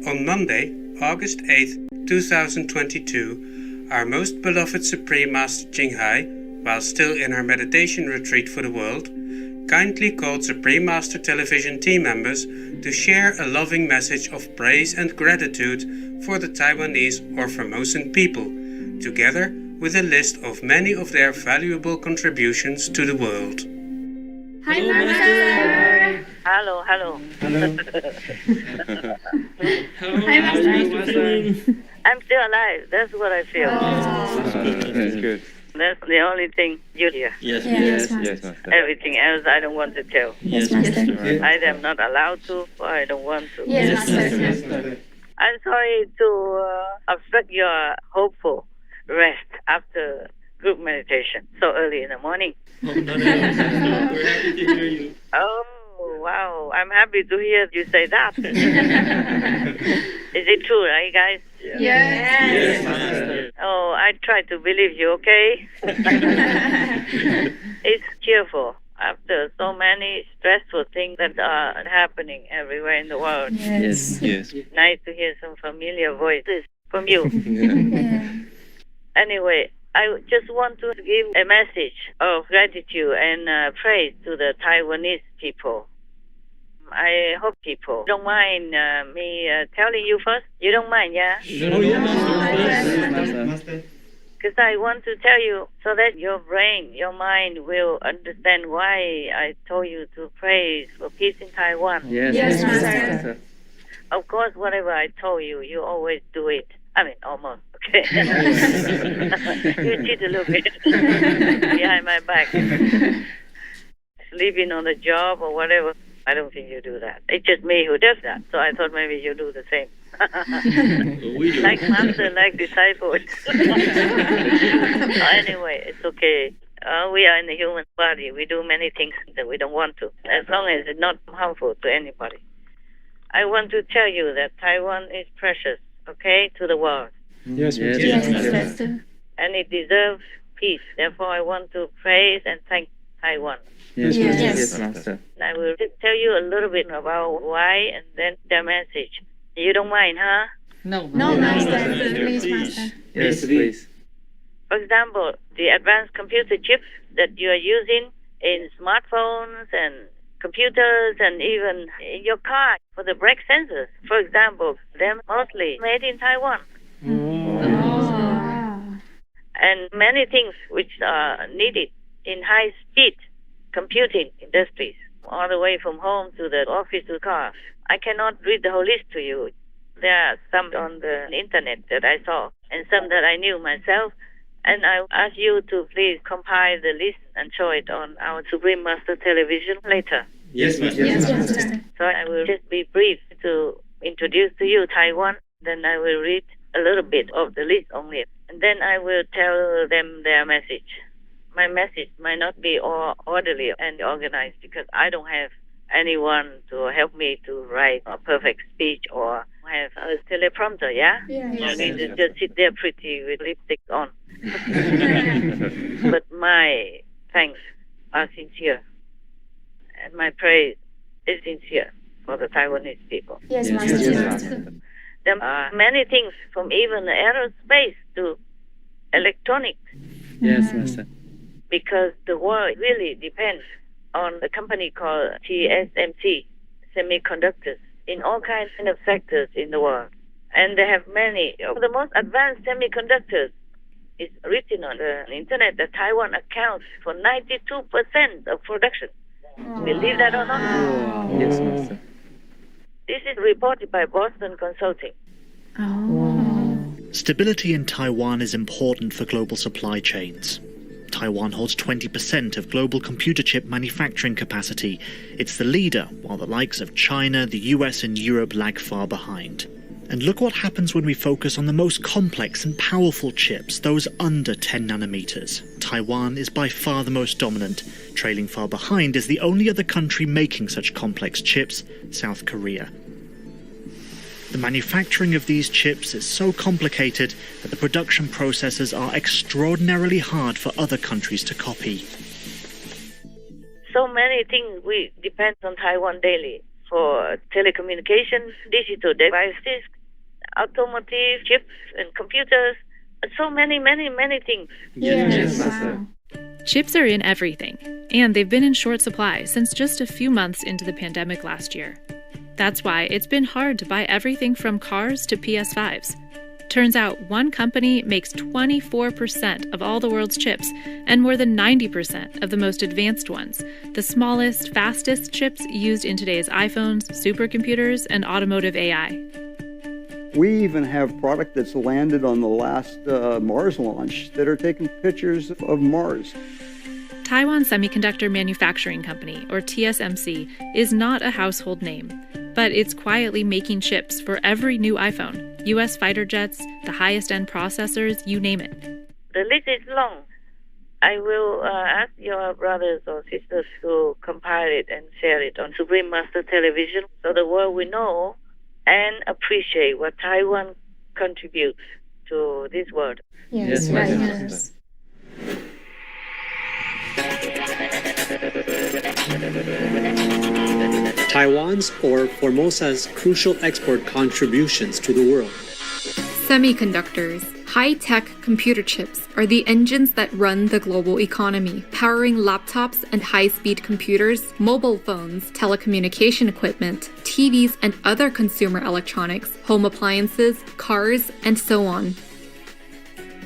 On Monday, August 8th, 2022, our most beloved Supreme Master Ching, while still in our meditation retreat for the world, kindly called Supreme Master Television team members to share a loving message of praise and gratitude for the Taiwanese or Formosan people, together with a list of many of their valuable contributions to the world. Hi, Master! Hello. Hi, Master! I'm still alive. That's what I feel. That's good. That's the only thing you hear. Yes, Master. Everything else I don't want to tell. Yes, Master. Either I'm not allowed to or I don't want to. Yes, Master. I'm sorry to obstruct your hopeful rest after group meditation so early in the morning. Oh, no. We're happy to hear you. Oh, wow. I'm happy to hear you say that. Is it true, right, guys? Yes. Master. Oh, I try to believe you, okay? It's cheerful after so many stressful things that are happening everywhere in the world. Yes. Nice to hear some familiar voices from you. Yeah. Anyway, I just want to give a message of gratitude and praise to the Taiwanese people. I hope people don't mind me telling you first. You don't mind, yeah? Oh, yeah, Master. Because I want to tell you so that your brain, your mind will understand why I told you to praise for peace in Taiwan. Yes, Master. Of course, whatever I told you, you always do it. I mean, almost, okay? You cheat a little bit behind my back. Sleeping on the job or whatever. I don't think you do that. It's just me who does that. So I thought maybe you do the same. We do. Like master, like disciple. Anyway, it's okay. We are in the human body. We do many things that we don't want to, as long as it's not harmful to anybody. I want to tell you that Taiwan is precious, okay, to the world. Yes, Yes, Master. And it deserves peace. Therefore, I want to praise and thank Taiwan. Yes. Master. I will just tell you a little bit about why and then the message. You don't mind, huh? No, Master. Please, Master. Yes, please. For example, the advanced computer chips that you are using in smartphones and computers and even in your car for the brake sensors, for example, they're mostly made in Taiwan. And many things which are needed in high-speed computing industries, all the way from home to the office to the car. I cannot read the whole list to you. There are some on the internet that I saw and some that I knew myself. And I ask you to please compile the list and show it on our Supreme Master Television later. Yes, Master. Yes, Master. So I will just be brief to introduce to you Taiwan. Then I will read a little bit of the list only. And then I will tell them their message. My message might not be all orderly and organized because I don't have anyone to help me to write a perfect speech or have a teleprompter, yeah? I mean, to just sit there pretty with lipstick on. But my thanks are sincere. And my praise is sincere for the Taiwanese people. Yes, Master. There are many things from even aerospace to electronics. Yes, Master. Because the world really depends on a company called TSMC, semiconductors, in all kinds of sectors in the world. And they have many of the most advanced semiconductors. It's written on the internet that Taiwan accounts for 92% of production. Believe that or not? Yes, Master. This is reported by Boston Consulting. Stability in Taiwan is important for global supply chains. Taiwan holds 20% of global computer chip manufacturing capacity. It's the leader, while the likes of China, the US and Europe lag far behind. And look what happens when we focus on the most complex and powerful chips, those under 10 nanometers. Taiwan is by far the most dominant. Trailing far behind is the only other country making such complex chips, South Korea. The manufacturing of these chips is so complicated that the production processes are extraordinarily hard for other countries to copy. So many things we depend on Taiwan daily. for telecommunications, digital devices, automotive chips and computers, so many things. Yes, Master. wow. Chips are in everything, and they've been in short supply since just a few months into the pandemic last year. That's why it's been hard to buy everything from cars to PS5s. Turns out one company makes 24% of all the world's chips and more than 90% of the most advanced ones, the smallest, fastest chips used in today's iPhones, supercomputers, and automotive AI. We even have product that's landed on the last Mars launch that are taking pictures of Mars. Taiwan Semiconductor Manufacturing Company, or TSMC, is not a household name, but it's quietly making chips for every new iPhone, US fighter jets, the highest-end processors, you name it. The list is long. I will ask your brothers or sisters to compile it and share it on Supreme Master Television so the world will know and appreciate what Taiwan contributes to this world. Yes, Yes, right. Master. Taiwan's or Formosa's crucial export contributions to the world. Semiconductors, high-tech computer chips, are the engines that run the global economy, powering laptops and high-speed computers, mobile phones, telecommunication equipment, TVs and other consumer electronics, home appliances, cars, and so on.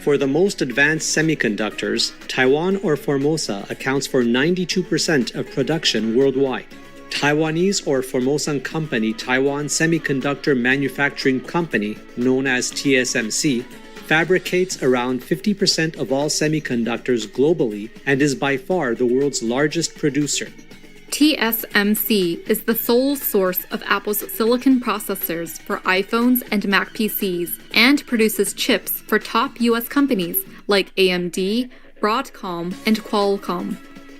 For the most advanced semiconductors, Taiwan or Formosa accounts for 92% of production worldwide. Taiwanese or Formosan company Taiwan Semiconductor Manufacturing Company, known as TSMC, fabricates around 50% of all semiconductors globally and is by far the world's largest producer. TSMC is the sole source of Apple's silicon processors for iPhones and Mac PCs and produces chips for top US companies like AMD, Broadcom, and Qualcomm.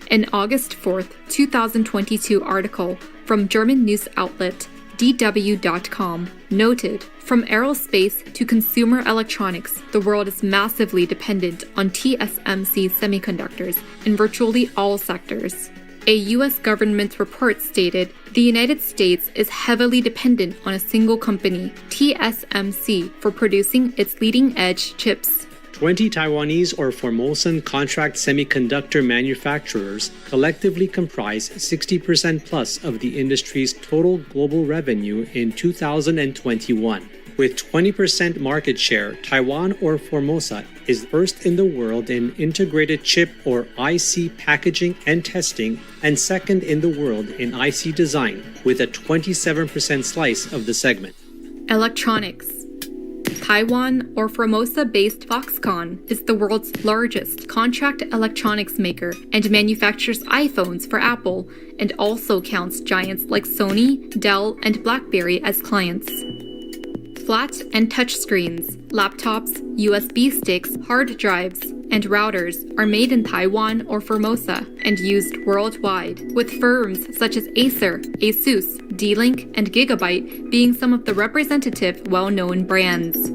An August 4, 2022 article from German news outlet DW.com noted, from aerospace to consumer electronics, the world is massively dependent on TSMC semiconductors in virtually all sectors. A U.S. government report stated the United States is heavily dependent on a single company, TSMC, for producing its leading-edge chips. 20 Taiwanese or Formosan contract semiconductor manufacturers collectively comprise 60% plus of the industry's total global revenue in 2021. With 20% market share, Taiwan or Formosa is first in the world in integrated chip or IC packaging and testing, and second in the world in IC design, with a 27% slice of the segment. Electronics. Taiwan or Formosa-based Foxconn is the world's largest contract electronics maker and manufactures iPhones for Apple, and also counts giants like Sony, Dell, and BlackBerry as clients. Flat and touch screens, laptops, USB sticks, hard drives, and routers are made in Taiwan or Formosa and used worldwide, with firms such as Acer, Asus, D-Link, and Gigabyte being some of the representative well-known brands.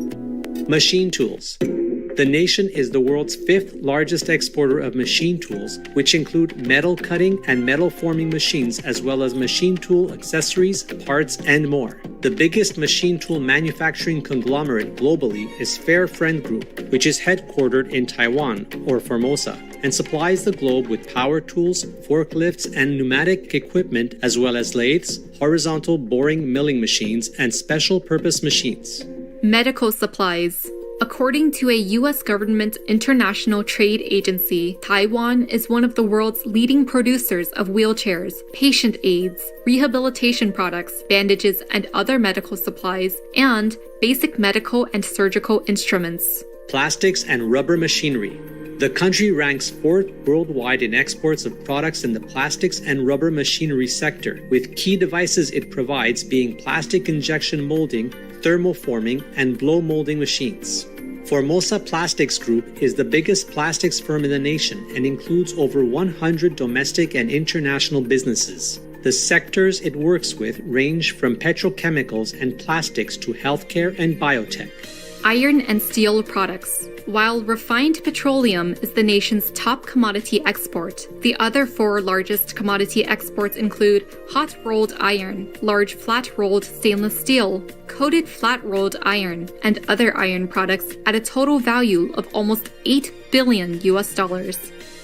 Machine tools. The nation is the world's 5th largest exporter of machine tools, which include metal cutting and metal forming machines, as well as machine tool accessories, parts, and more. The biggest machine tool manufacturing conglomerate globally is Fair Friend Group, which is headquartered in Taiwan or Formosa, and supplies the globe with power tools, forklifts, and pneumatic equipment, as well as lathes, horizontal boring milling machines, and special purpose machines. Medical supplies. According to a U.S. government international trade agency, Taiwan is one of the world's leading producers of wheelchairs, patient aids, rehabilitation products, bandages and other medical supplies, and basic medical and surgical instruments. Plastics and rubber machinery. The country ranks 4th worldwide in exports of products in the plastics and rubber machinery sector, with key devices it provides being plastic injection molding, thermoforming, and blow molding machines. Formosa Plastics Group is the biggest plastics firm in the nation and includes over 100 domestic and international businesses. The sectors it works with range from petrochemicals and plastics to healthcare and biotech. iron and steel products. While refined petroleum is the nation's top commodity export, the other four largest commodity exports include hot-rolled iron, large flat-rolled stainless steel, coated flat-rolled iron, and other iron products at a total value of almost $8 billion.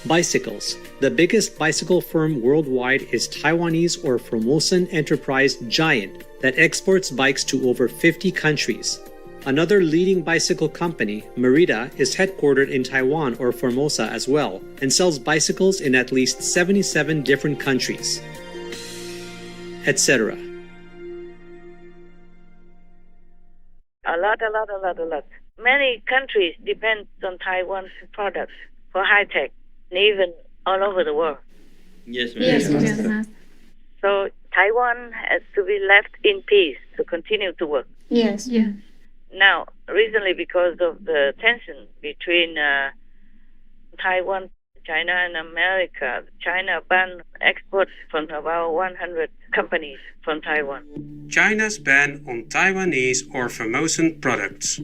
Bicycles. The biggest bicycle firm worldwide is Taiwanese or Formosan enterprise Giant that exports bikes to over 50 countries. Another leading bicycle company, Merida, is headquartered in Taiwan or Formosa as well and sells bicycles in at least 77 different countries, etc. A lot. Many countries depend on Taiwan's products for high tech, and even all over the world. Yes, Yes, Master. Master. So Taiwan has to be left in peace to continue to work. Yes. Yeah. Now, recently, because of the tension between Taiwan, China, and America, China banned exports from about 100 companies from Taiwan. China's ban on Taiwanese or Formosan products.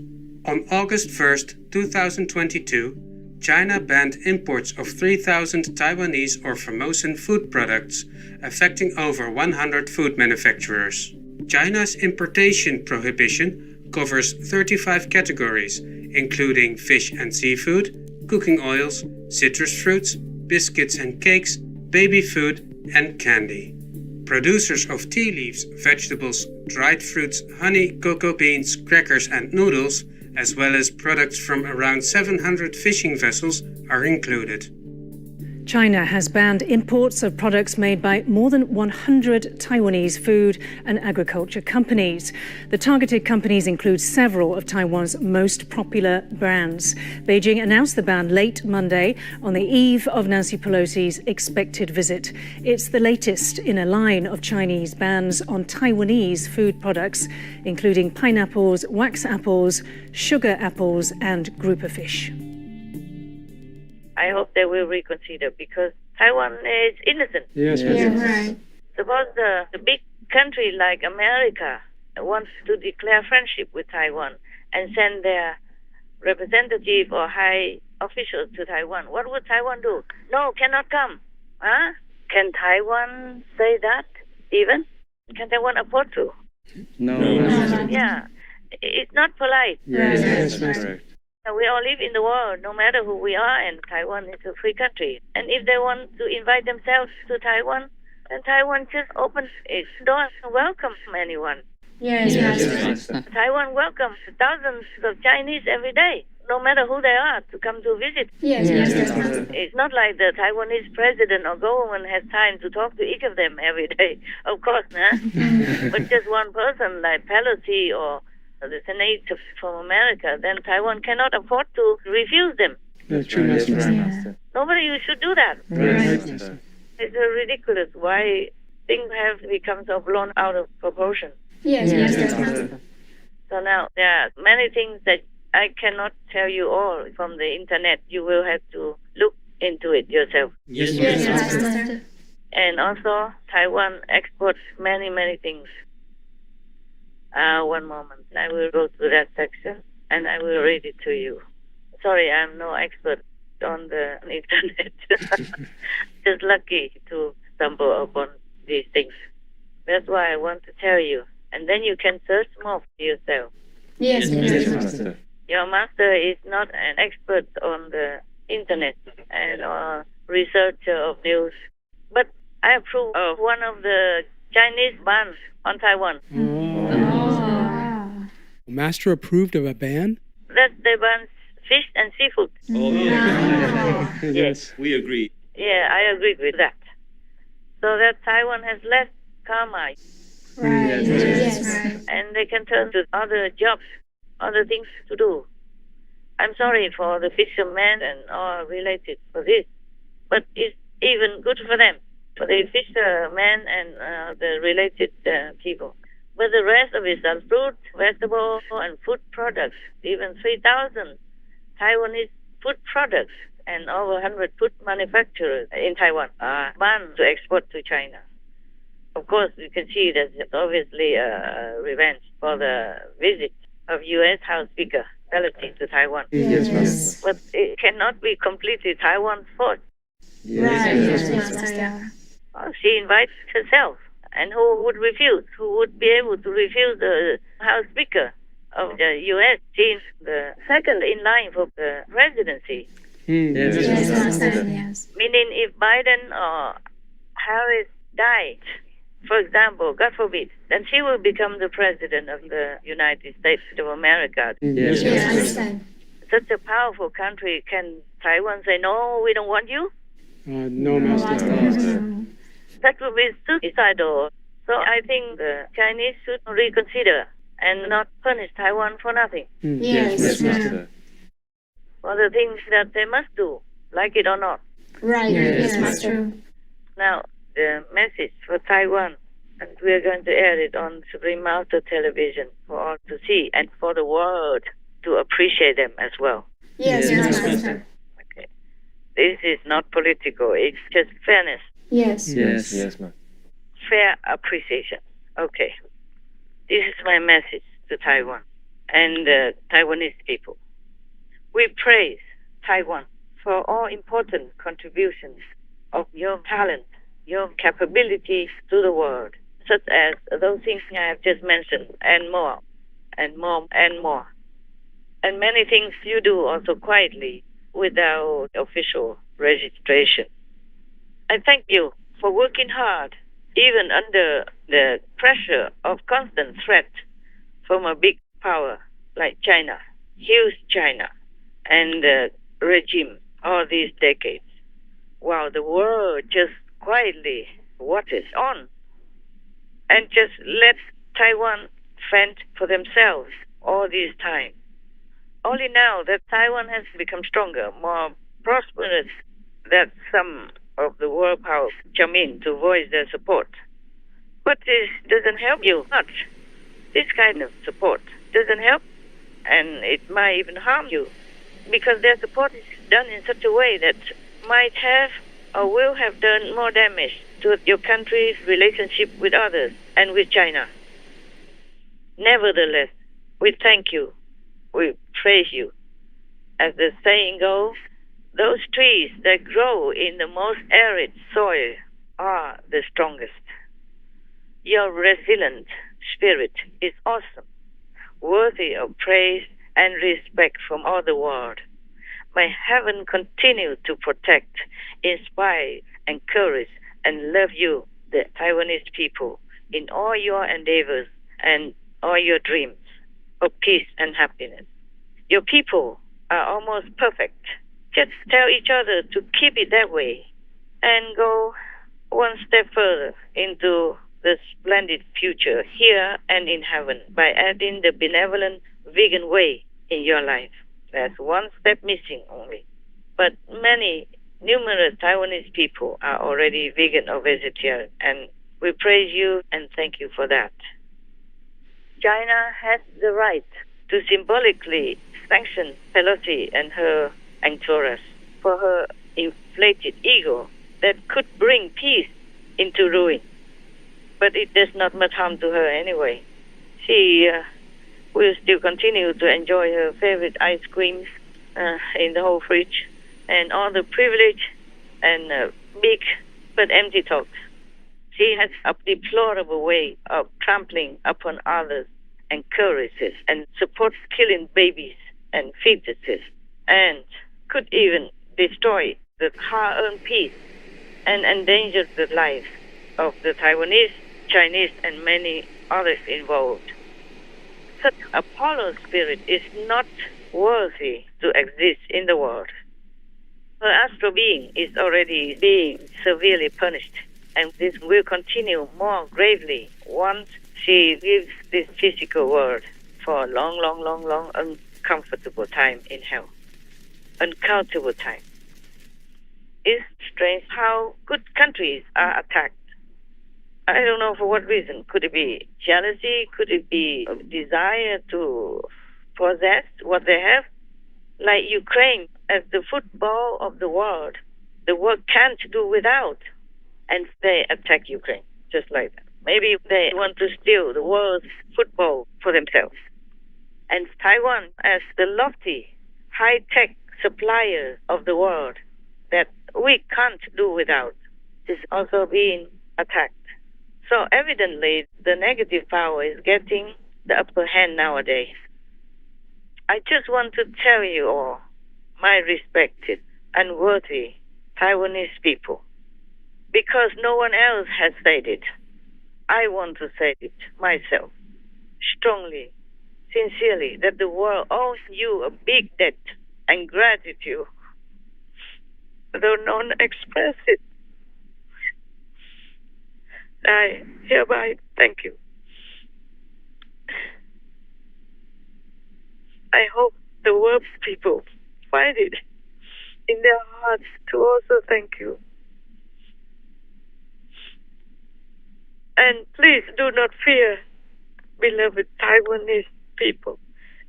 On August 1st, 2022, China banned imports of 3,000 Taiwanese or Formosan food products, affecting over 100 food manufacturers. China's importation prohibition covers 35 categories, including fish and seafood, cooking oils, citrus fruits, biscuits and cakes, baby food, and candy. Producers of tea leaves, vegetables, dried fruits, honey, cocoa beans, crackers, and noodles, as well as products from around 700 fishing vessels, are included. China has banned imports of products made by more than 100 Taiwanese food and agriculture companies. The targeted companies include several of Taiwan's most popular brands. Beijing announced the ban late Monday on the eve of Nancy Pelosi's expected visit. It's the latest in a line of Chinese bans on Taiwanese food products, including pineapples, wax apples, sugar apples, and grouper fish. I hope they will reconsider because Taiwan is innocent. Yes, Yeah, right. Suppose the big country like America wants to declare friendship with Taiwan and send their representative or high officials to Taiwan. What would Taiwan do? No, cannot come. Huh? Can Taiwan say that even? Can Taiwan afford to? No. Yeah. It's not polite. Yes, correct. We all live in the world, no matter who we are, and Taiwan is a free country. And if they want to invite themselves to Taiwan, then Taiwan just opens its doors and welcomes anyone. Yes, Master. Taiwan welcomes thousands of Chinese every day, no matter who they are, to come to visit. Yes, Master. It's not like the Taiwanese president or government has time to talk to each of them every day, of course, huh? But just one person like Pelosi or the senator from America, then Taiwan cannot afford to refuse them. That's true, Master. Yeah. Nobody should do that. Right, Master. It's ridiculous why things have become so blown out of proportion. Yes, Master. So now there are many things that I cannot tell you all from the internet. You will have to look into it yourself. Yes, Yes, Master. Master. And also, Taiwan exports many, many things. One moment. I will go to that section and I will read it to you. Sorry, I'm no expert on the internet. Just lucky to stumble upon these things. That's why I want to tell you. And then you can search more for yourself. Yes, Yes, Master. Master. Your master is not an expert on the internet and researcher of news. But I approve of one of the Chinese bans on Taiwan. Master approved of a ban? That they ban fish and seafood. Oh, yes. Yes. We agree. Yeah, I agree with that. So that Taiwan has less karma Right. Yes, Yes. Right. and they can turn to other jobs, other things to do. I'm sorry for the fishermen and all related for this, but it's even good for them, for the fishermen and the related people. But the rest of it are fruit, vegetable, and food products. Even 3,000 Taiwanese food products and over 100 food manufacturers in Taiwan are banned to export to China. Of course, you can see that it's obviously a revenge for the visit of U.S. House Speaker neutrality to Taiwan. Yes. But it cannot be completely Taiwan's fault. Right. Yes, Master. Well, she invites herself. And who would refuse? Who would be able to refuse the House Speaker of the U.S.? She's the second in line for the presidency. Yes, Master. Yes. Meaning if Biden or Harris died, for example, God forbid, then she will become the president of the United States of America. Yes, Master. Such a powerful country, can Taiwan say, no, we don't want you? No, Master. That would be suicidal. So I think the Chinese should reconsider and not punish Taiwan for nothing. Yes, Master. For the things that they must do, like it or not. Right. Yes, Master. Now, the message for Taiwan, and we're going to air it on Supreme Master Television for all to see and for the world to appreciate them as well. Yes, Master. Okay. This is not political, it's just fairness. Yes. Fair appreciation. Okay. This is my message to Taiwan and the Taiwanese people. We praise Taiwan for all important contributions of your talent, your capabilities to the world, such as those things I have just mentioned, and more, and more, and more. And many things you do also quietly without official registration. I thank you for working hard, even under the pressure of constant threat from a big power like China, huge China, and the regime all these decades, while the world just quietly watches on and just lets Taiwan fend for themselves all this time. Only now that Taiwan has become stronger, more prosperous, that some of the world powers come in to voice their support. But this doesn't help you much. This kind of support doesn't help, and it might even harm you, because their support is done in such a way that might have or will have done more damage to your country's relationship with others and with China. Nevertheless, we thank you. We praise you. As the saying goes, those trees that grow in the most arid soil are the strongest. Your resilient spirit is awesome, worthy of praise and respect from all the world. May heaven continue to protect, inspire, encourage, and love you, the Taiwanese people, in all your endeavors and all your dreams of peace and happiness. Your people are almost perfect. Just tell each other to keep it that way and go one step further into the splendid future here and in heaven by adding the benevolent vegan way in your life. There's one step missing only. But many, numerous Taiwanese people are already vegan or vegetarian, and we praise you and thank you for that. China has the right to symbolically sanction Pelosi and her entourage for her inflated ego that could bring peace into ruin. But it does not much harm to her anyway. She will still continue to enjoy her favorite ice creams in the whole fridge and all the privilege and big but empty talk. She has a deplorable way of trampling upon others, encourages and supports killing babies and fetuses, and could even destroy the hard-earned peace and endanger the lives of the Taiwanese, Chinese, and many others involved. Such a polar spirit is not worthy to exist in the world. Her astral being is already being severely punished, and this will continue more gravely once she leaves this physical world for a long, long, long, long, uncomfortable time in hell. Uncountable time. It's strange how good countries are attacked. I don't know for what reason. Could it be jealousy? Could it be a desire to possess what they have? Like Ukraine, as the football of the world can't do without. And they attack Ukraine, just like that. Maybe they want to steal the world's football for themselves. And Taiwan, as the lofty, high-tech supplier of the world that we can't do without, is also being attacked. So evidently, the negative power is getting the upper hand nowadays. I just want to tell you all, my respected and worthy Taiwanese people, because no one else has said it, I want to say it myself, strongly, sincerely, that the world owes you a big debt and gratitude, though none express it. I hereby thank you. I hope the world's people find it in their hearts to also thank you. And please do not fear, beloved Taiwanese people.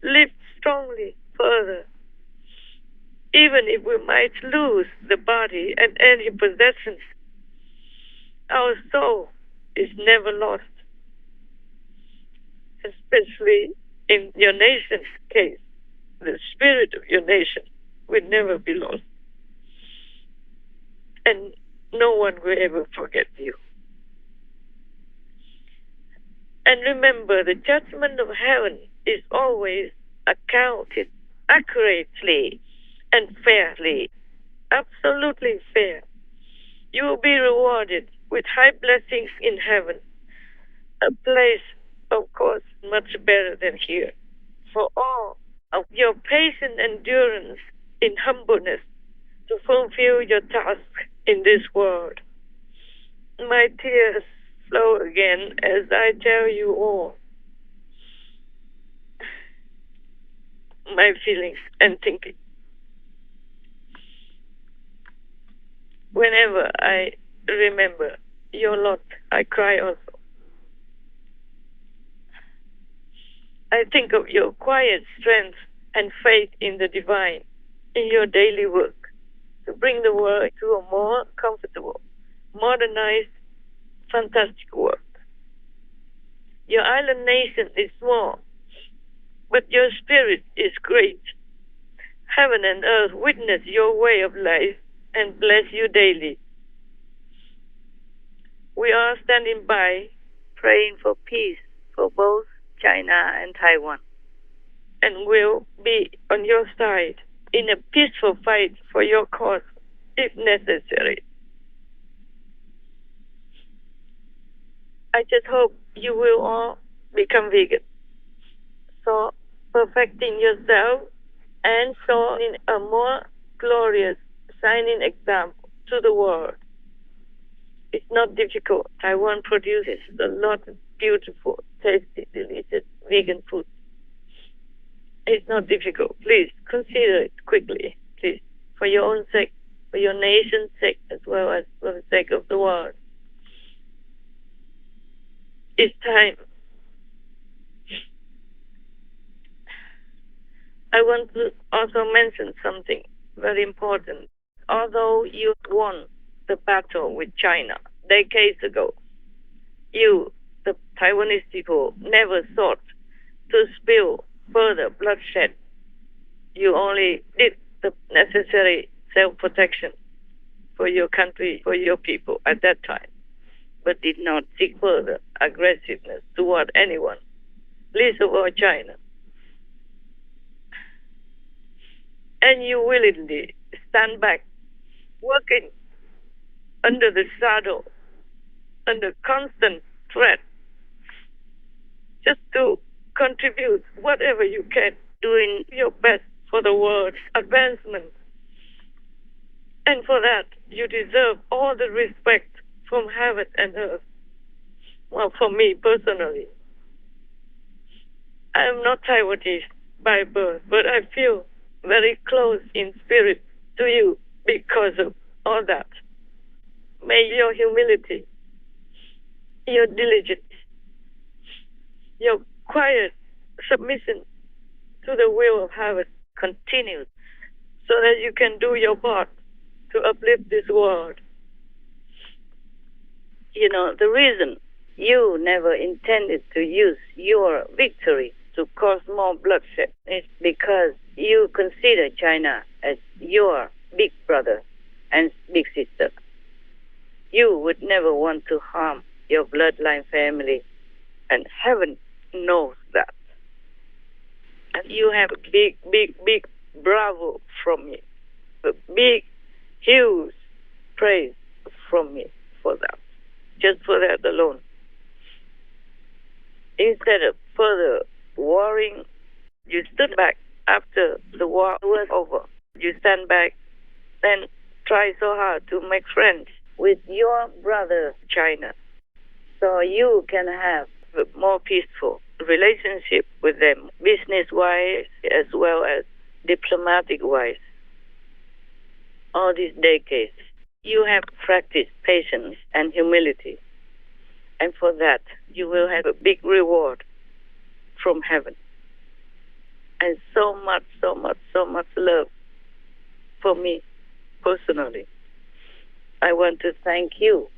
Live strongly further. Even if we might lose the body and any possessions, our soul is never lost. Especially in your nation's case, the spirit of your nation will never be lost. And no one will ever forget you. And remember, the judgment of heaven is always accounted accurately and fairly, absolutely fair. You will be rewarded with high blessings in heaven, a place, of course, much better than here, for all of your patient endurance in humbleness to fulfill your task in this world. My tears flow again as I tell you all my feelings and thinking. Whenever I remember your lot, I cry also. I think of your quiet strength and faith in the divine in your daily work to bring the world to a more comfortable, modernized, fantastic world. Your island nation is small, but your spirit is great. Heaven and earth witness your way of life and bless you daily. We are standing by, praying for peace for both China and Taiwan, and will be on your side in a peaceful fight for your cause if necessary. I just hope you will all become vegan, so perfecting yourself and showing a more glorious, shining example to the world. It's not difficult. Taiwan produces a lot of beautiful, tasty, delicious vegan food. It's not difficult. Please consider it quickly, please, for your own sake, for your nation's sake, as well as for the sake of the world. It's time. I want to also mention something very important. Although you won the battle with China decades ago, you, the Taiwanese people, never sought to spill further bloodshed. You only did the necessary self-protection for your country, for your people at that time, but did not seek further aggressiveness toward anyone, least of all China. And you willingly stand back, working under the shadow, under constant threat, just to contribute whatever you can, doing your best for the world's advancement. And for that, you deserve all the respect from heaven and earth. Well, for me personally, I am not Taiwanese by birth, but I feel very close in spirit to you because of all that. May your humility, your diligence, your quiet submission to the will of heaven continue so that you can do your part to uplift this world. You know, the reason you never intended to use your victory to cause more bloodshed is because you consider China as your big brother and big sister. You would never want to harm your bloodline family, and heaven knows that. And you have a big bravo from me, a big, huge praise from me for that, just for that alone. Instead of further warring, you stood back after the war was over. You stand back and try so hard to make friends with your brother China, so you can have a more peaceful relationship with them, business-wise as well as diplomatic-wise. All these decades, you have practiced patience and humility, and for that, you will have a big reward from heaven. And so much love for me personally. I want to thank you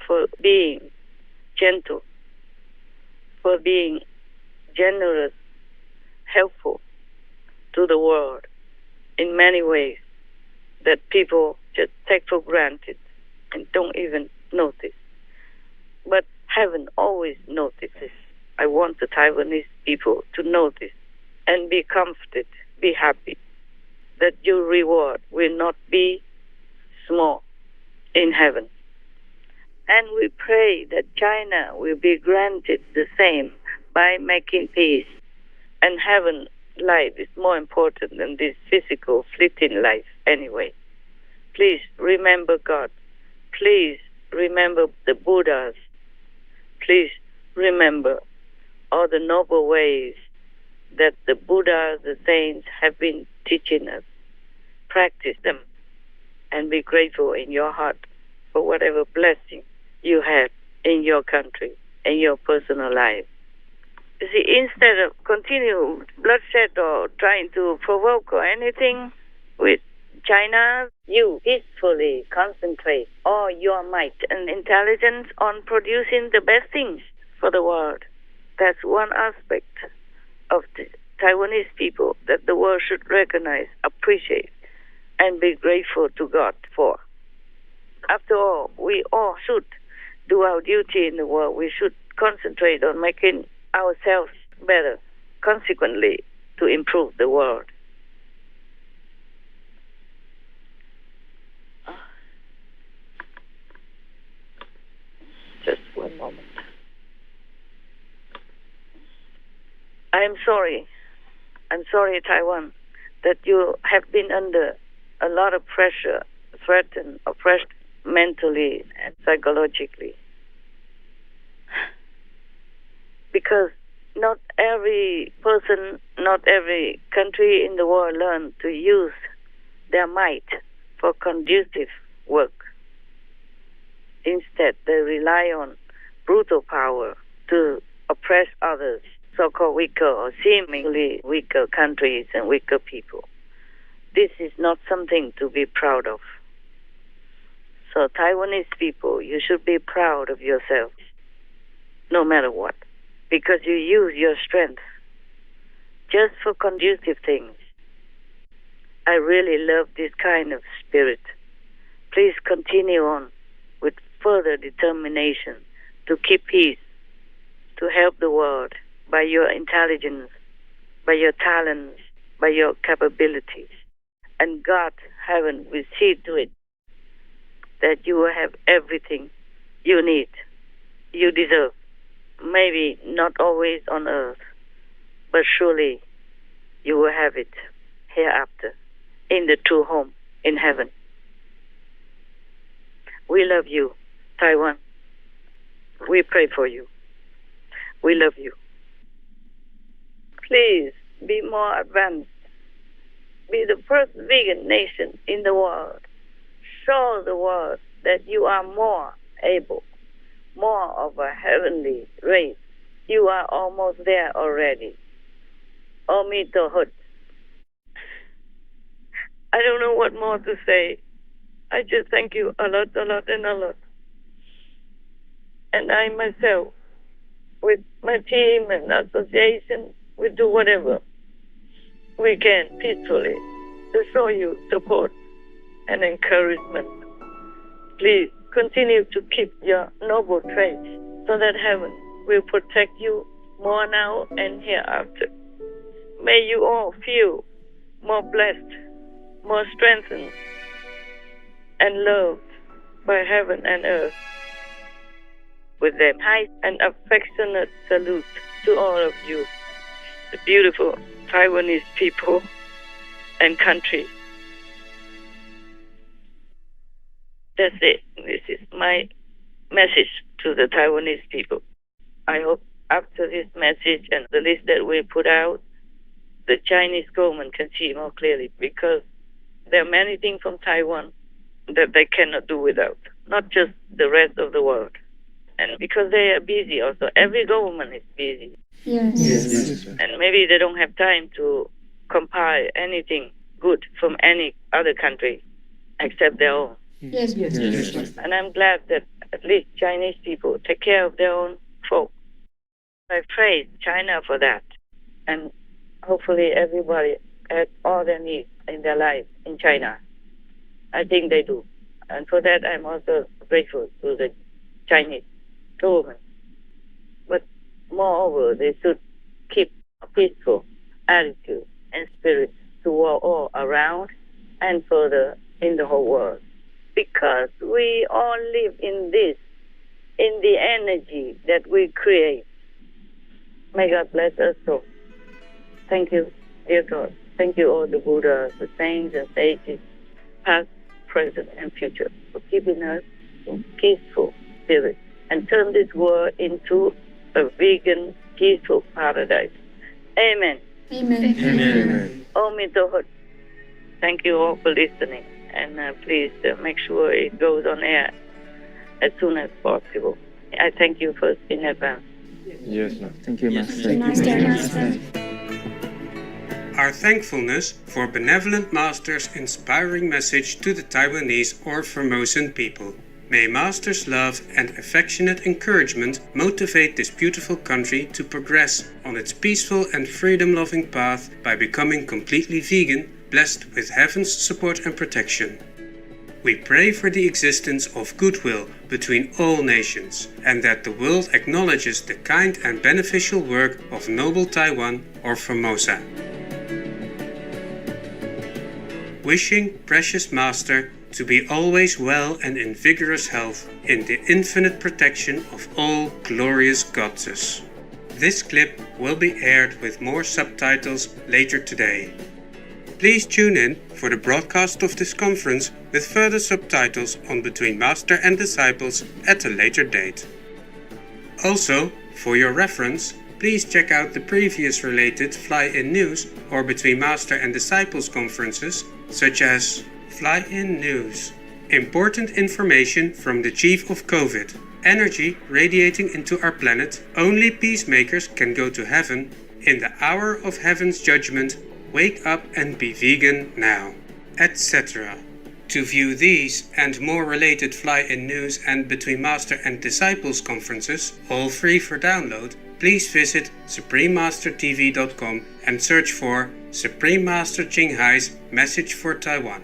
for being gentle, for being generous, helpful to the world in many ways that people just take for granted and don't even notice. But heaven always notices. I want the Taiwanese people to notice and be comforted, be happy that your reward will not be small in heaven. And we pray that China will be granted the same by making peace. And heaven life is more important than this physical, fleeting life anyway. Please remember God. Please remember the Buddhas. Please remember all the noble ways that the Buddha, the saints have been teaching us. Practice them and be grateful in your heart for whatever blessing you have in your country and your personal life. You see, instead of continue bloodshed or trying to provoke or anything with China, you peacefully concentrate all your might and intelligence on producing the best things for the world. That's one aspect of the Taiwanese people that the world should recognize, appreciate, and be grateful to God for. After all, we all should do our duty in the world. We should concentrate on making ourselves better, consequently, to improve the world. Just one moment. I'm sorry, Taiwan, that you have been under a lot of pressure, threatened, oppressed mentally and psychologically. Because not every person, not every country in the world learn to use their might for conducive work. Instead, they rely on brutal power to oppress others, so-called weaker or seemingly weaker countries and weaker people. This is not something to be proud of. So Taiwanese people, you should be proud of yourselves, no matter what, because you use your strength just for conducive things. I really love this kind of spirit. Please continue on with further determination to keep peace, to help the world by your intelligence, by your talents, by your capabilities. And God, heaven, will see to it that you will have everything you need, you deserve. Maybe not always on earth, but surely you will have it hereafter in the true home in heaven. We love you, Taiwan. We pray for you. We love you. Please be more advanced. Be the first vegan nation in the world. Show the world that you are more able, more of a heavenly race. You are almost there already. Omito Hut. I don't know what more to say. I just thank you a lot, and a lot. And I myself, with my team and association, we do whatever we can peacefully to show you support and encouragement. Please continue to keep your noble traits so that heaven will protect you more now and hereafter. May you all feel more blessed, more strengthened, and loved by heaven and earth. With a high and affectionate salute to all of you, the beautiful Taiwanese people and country. That's it. This is my message to the Taiwanese people. I hope after this message and the list that we put out, the Chinese government can see more clearly, because there are many things from Taiwan that they cannot do without, not just the rest of the world. And because they are busy also, every government is busy. Yes. And maybe they don't have time to compile anything good from any other country except their own. Yes. And I'm glad that at least Chinese people take care of their own folk. I praise China for that. And hopefully everybody has all their needs in their life in China. I think they do. And for that, I'm also grateful to the Chinese government. But moreover, they should keep a peaceful attitude and spirit toward all around and further in the whole world. Because we all live in this, in the energy that we create. May God bless us all. Thank you, dear God. Thank you, all the Buddhas, the saints and sages, past, present, and future, for keeping us in peaceful spirit and turn this world into a vegan, peaceful paradise. Amen. Amen. Om Mitohot. Thank you all for listening. And please make sure it goes on air as soon as possible. I thank you first in advance. Yes, ma'am. Thank you, Master. Master. Our thankfulness for Benevolent Master's inspiring message to the Taiwanese or Formosan people. May Master's love and affectionate encouragement motivate this beautiful country to progress on its peaceful and freedom-loving path by becoming completely vegan, blessed with heaven's support and protection. We pray for the existence of goodwill between all nations, and that the world acknowledges the kind and beneficial work of noble Taiwan or Formosa. Wishing Precious Master to be always well and in vigorous health in the infinite protection of all glorious goddesses. This clip will be aired with more subtitles later today. Please tune in for the broadcast of this conference with further subtitles on Between Master and Disciples at a later date. Also, for your reference, please check out the previous related Fly-In News or Between Master and Disciples conferences, such as Fly-In News. Important information from the Chief of COVID. Energy radiating into our planet. Only peacemakers can go to heaven. In the hour of heaven's judgment, wake up and be vegan now, etc. To view these and more related Fly-In News and Between Master and Disciples conferences, all free for download, please visit SupremeMasterTV.com and search for Supreme Master Ching Hai's Message for Taiwan.